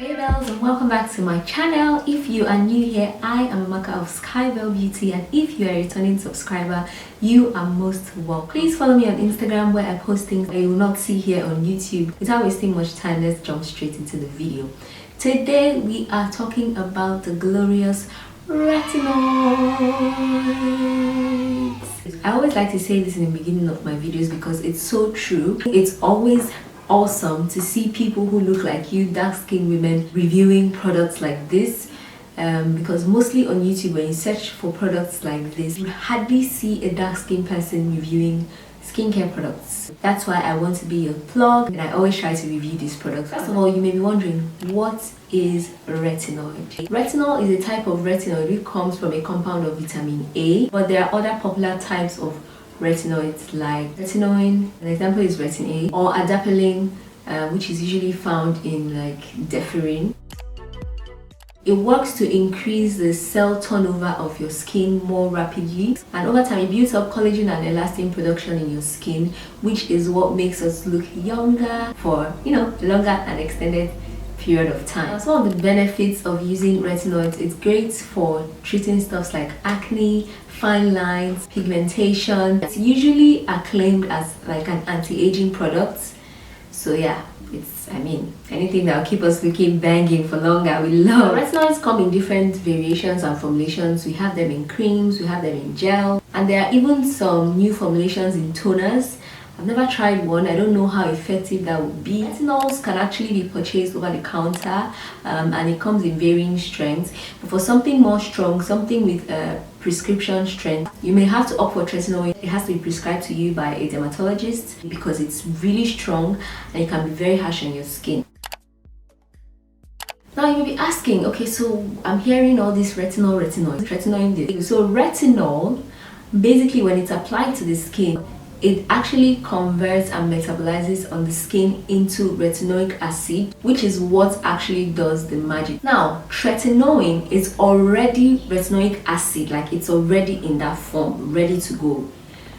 Hey Bells, and welcome back to my channel. If you are new here, I am Amaka of Skybell Beauty, and if you are a returning subscriber, you are most welcome. Please follow me on Instagram where I post things that you will not see here on YouTube. Without wasting much time, let's jump straight into the video. Today we are talking about the glorious retinoid. I always like to say this in the beginning of my videos because it's so true. It's always awesome to see people who look like you, dark-skinned women, reviewing products like this, because mostly on YouTube when you search for products like this, you hardly see a dark-skinned person reviewing skincare products. That's why I want to be your plug, and I always try to review these products. First of all, you may be wondering, what is retinoid? Retinol is a type of retinoid which comes from a compound of vitamin A, but there are other popular types of retinoids like retinoid, an example is retin A, or adapalene, which is usually found in like deferine. It works to increase the cell turnover of your skin more rapidly, and over time it builds up collagen and elastin production in your skin, which is what makes us look younger for longer and extended period of time. Some of the benefits of using retinoids: it's great for treating stuff like acne, fine lines, pigmentation. It's usually acclaimed as like an anti-aging product. So yeah, anything that will keep us looking banging for longer, we love. Retinoids come in different variations and formulations. We have them in creams, we have them in gel, and there are even some new formulations in toners. I've never tried one. I don't know how effective that would be. Retinols can actually be purchased over the counter, and it comes in varying strengths. But for something more strong, something with a prescription strength, you may have to opt for retinoid. It has to be prescribed to you by a dermatologist because it's really strong and it can be very harsh on your skin. Now you may be asking, okay, so I'm hearing all this retinoid. So retinol, basically when it's applied to the skin, it actually converts and metabolizes on the skin into retinoic acid, which is what actually does the magic. Now, tretinoin is already retinoic acid, like it's already in that form, ready to go.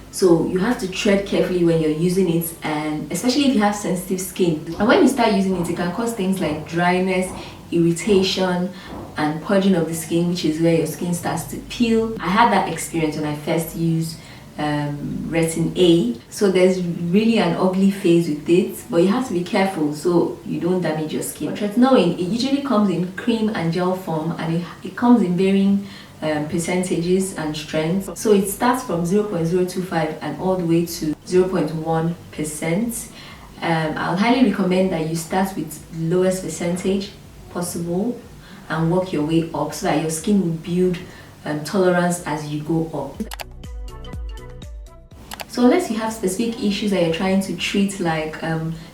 So you have to tread carefully when you're using it, and especially if you have sensitive skin. And when you start using it, it can cause things like dryness, irritation, and purging of the skin, which is where your skin starts to peel. I had that experience when I first used retin A, so there's really an ugly phase with it, but you have to be careful so you don't damage your skin. Tretinoin, it usually comes in cream and gel form, and it comes in varying percentages and strengths. So it starts from 0.025 and all the way to 0.1%. I'll highly recommend that you start with lowest percentage possible and work your way up so that your skin will build tolerance as you go up. So unless you have specific issues that you're trying to treat, like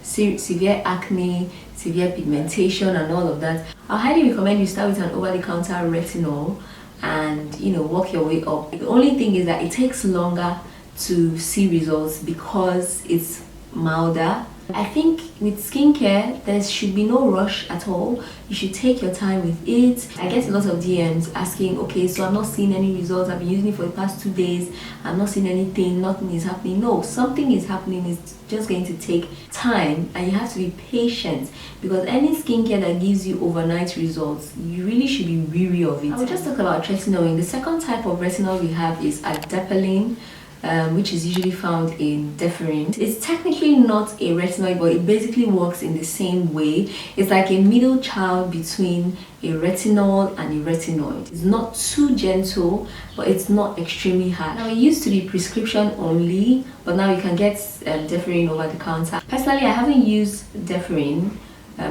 severe acne, severe pigmentation and all of that, I highly recommend you start with an over-the-counter retinol and work your way up. The only thing is that it takes longer to see results because it's milder. I think with skincare, there should be no rush at all. You should take your time with it. I get a lot of DMs asking, okay, so I'm not seeing any results. I've been using it for the past 2 days. I'm not seeing anything. Nothing is happening. No, something is happening. It's just going to take time, and you have to be patient, because any skincare that gives you overnight results, you really should be weary of it. I will just talk about tretinoin. The second type of retinol we have is adapalene, which is usually found in deferine. It's technically not a retinoid, but it basically works in the same way. It's like a middle child between a retinol and a retinoid. It's not too gentle, but it's not extremely hard. Now, it used to be prescription only, but now you can get deferine over the counter. Personally, I haven't used deferine,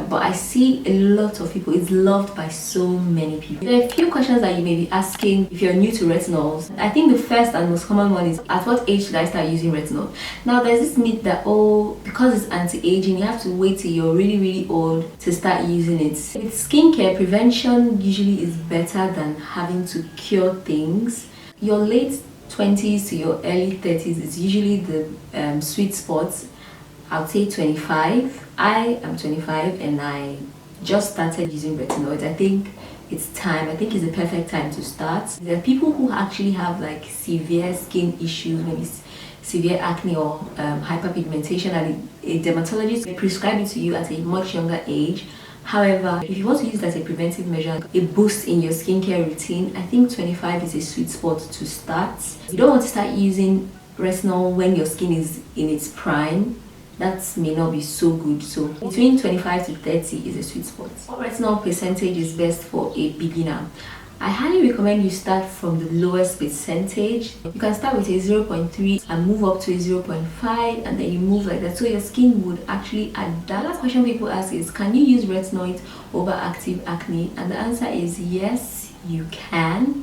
but I see a lot of people. It's loved by so many people. There are a few questions that you may be asking if you're new to retinols. I think the first and most common one is, at what age should I start using retinol? Now, there's this myth that, because it's anti-aging, you have to wait till you're really, really old to start using it. With skincare, prevention usually is better than having to cure things. Your late 20s to your early 30s is usually the sweet spot. I'll say 25. I am 25 and I just started using retinoids. I think it's time. I think it's the perfect time to start. There are people who actually have like severe skin issues, maybe severe acne or hyperpigmentation, and a dermatologist may prescribe it to you at a much younger age However, if you want to use it as a preventive measure, a boost in your skincare routine, I think 25 is a sweet spot to start. You don't want to start using retinol when your skin is in its prime. That may not be so good. So between 25 to 30 is a sweet spot. What retinol percentage is best for a beginner? I highly recommend you start from the lowest percentage. You can start with a 0.3 and move up to a 0.5, and then you move like that, so your skin would actually adapt. The last question people ask is, can you use retinoid over active acne? And the answer is yes, you can.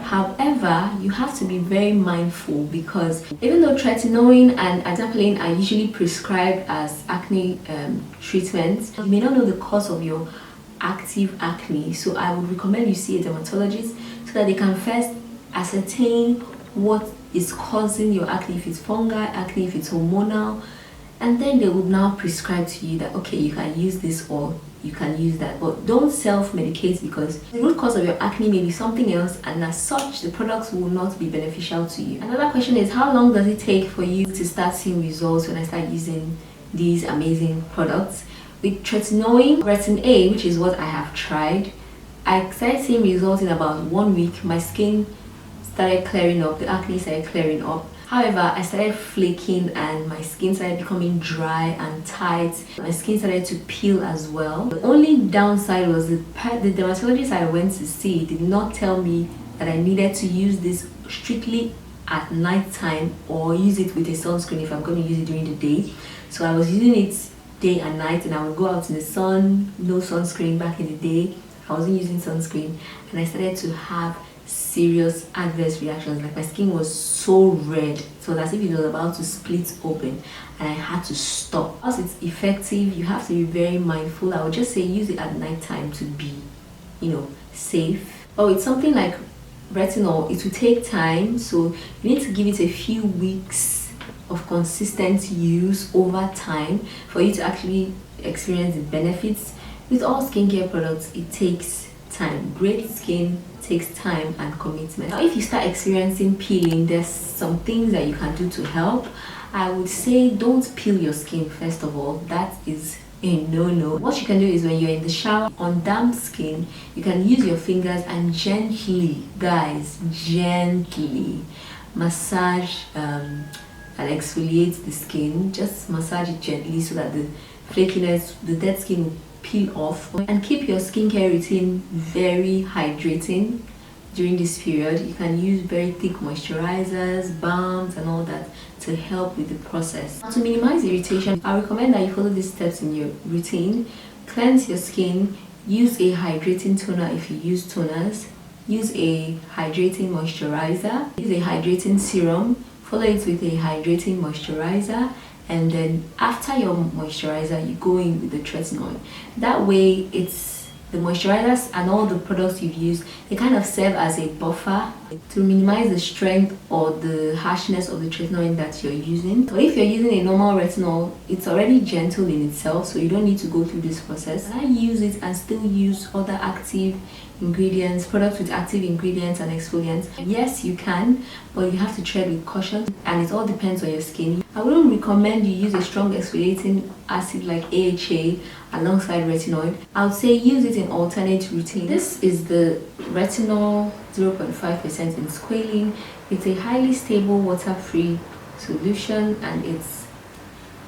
However, you have to be very mindful, because even though retinoid and adapalene are usually prescribed as acne treatments, you may not know the cause of your active acne. So I would recommend you see a dermatologist so that they can first ascertain what is causing your acne, if it's fungal acne, if it's hormonal, and then they would now prescribe to you that, okay, you can use this or you can use that. But don't self-medicate, because the root cause of your acne may be something else, and as such the products will not be beneficial to you. Another question is, how long does it take for you to start seeing results when I start using these amazing products? With retinoid, retin A, which is what I have tried, I started seeing results in about 1 week. My skin started clearing up, the acne started clearing up. However, I started flaking and my skin started becoming dry and tight. My skin started to peel as well. The only downside was the dermatologist I went to see did not tell me that I needed to use this strictly at night time or use it with a sunscreen if I'm going to use it during the day. So I was using it day and night, and I would go out in the sun, no sunscreen. Back in the day I wasn't using sunscreen, and I started to have serious adverse reactions. Like, my skin was so red, so as if it was about to split open, and I had to stop. Because it's effective, you have to be very mindful. I would just say use it at night time to be, safe. But with something like retinol, it will take time, so you need to give it a few weeks of consistent use over time for you to actually experience the benefits. With all skincare products, it takes time. Great skin takes time and commitment. Now, if you start experiencing peeling, there's some things that you can do to help. I would say don't peel your skin first of all. That is a no-no. What you can do is, when you're in the shower on damp skin, you can use your fingers and gently, guys, gently massage and exfoliate the skin. Just massage it gently so that the flakiness, the dead skin will peel off. And keep your skincare routine very hydrating during this period. You can use very thick moisturizers, balms and all that to help with the process. To minimize irritation, I recommend that you follow these steps in your routine. Cleanse your skin, use a hydrating toner if you use toners, use a hydrating moisturizer, use a hydrating serum, follow it with a hydrating moisturizer, and then after your moisturizer you go in with the retinoid. That way, it's the moisturizers and all the products you've used, they kind of serve as a buffer to minimize the strength or the harshness of the retinoid that you're using. But if you're using a normal retinol, it's already gentle in itself, so you don't need to go through this process. I use it and still use other active ingredients, products with active ingredients and exfoliants. Yes, you can, but you have to tread with caution, and it all depends on your skin. I wouldn't recommend you use a strong exfoliating acid like AHA alongside retinoid. I would say use it in alternate routine. This is the retinol 0.5% in squalene. It's a highly stable water-free solution, and it's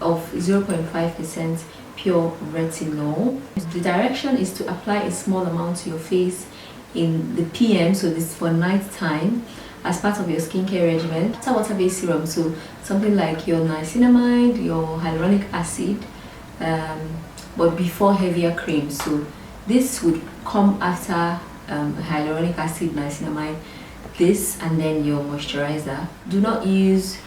of 0.5% pure retinol. The direction is to apply a small amount to your face in the PM, so this is for night time, as part of your skincare regimen. After water-based serum, so something like your niacinamide, your hyaluronic acid, but before heavier creams. So this would come after hyaluronic acid, niacinamide, this, and then your moisturizer. Do not use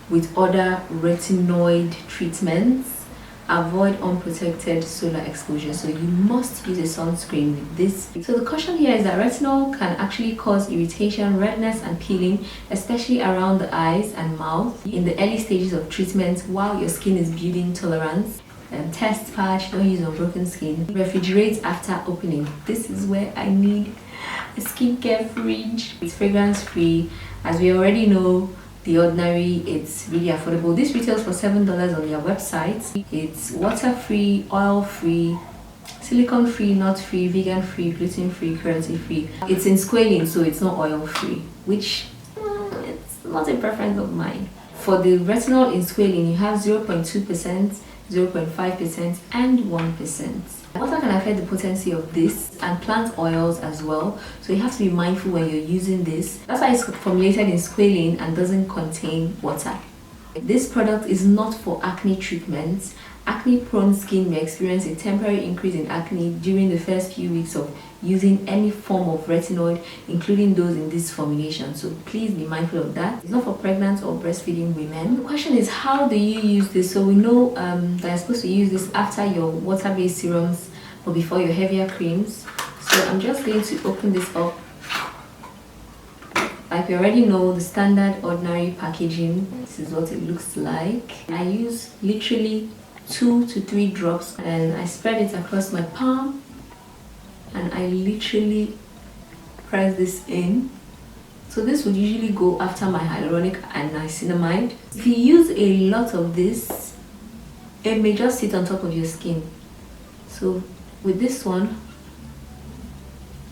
with other retinoid treatments. Avoid unprotected solar exposure, so you must use a sunscreen with this. So the caution here is that retinol can actually cause irritation, redness and peeling, especially around the eyes and mouth in the early stages of treatment while your skin is building tolerance. Test patch, don't use on broken skin. Refrigerate after opening. This is where I need a skincare fridge. It's fragrance free. As we already know, The Ordinary, it's really affordable. This retails for $7 on their website. It's water-free, oil-free, silicone free, nut free, vegan free, gluten free, cruelty free. It's in squalene, so it's not oil free, which it's not a preference of mine. For the retinol in squalene, you have 0.2%, 0.5% and 1%. Water can affect the potency of this, and plant oils as well, so you have to be mindful when you're using this. That's why it's formulated in squalene and doesn't contain water. This product is not for acne treatments. Acne-prone skin may experience a temporary increase in acne during the first few weeks of using any form of retinoid, including those in this formulation, so please be mindful of that. It's not for pregnant or breastfeeding women. The question is, how do you use this? So we know that you're supposed to use this after your water-based serums or before your heavier creams. So I'm just going to open this up. Like we already know, the standard ordinary packaging, this is what it looks like. I use literally 2 to 3 drops and I spread it across my palm and I literally press this in. So this would usually go after my hyaluronic and niacinamide. If you use a lot of this, it may just sit on top of your skin. So with this one,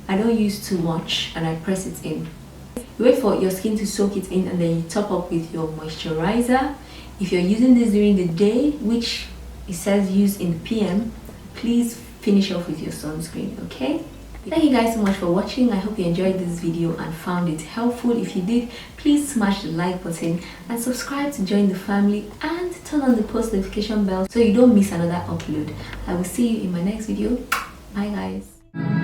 I don't use too much and I press it in. You wait for your skin to soak it in and then you top up with your moisturizer. If you're using this during the day, which it says use in the PM, please finish off with your sunscreen, okay? Thank you guys so much for watching. I hope you enjoyed this video and found it helpful. If you did, please smash the like button and subscribe to join the family and turn on the post notification bell so you don't miss another upload. I will see you in my next video. Bye guys.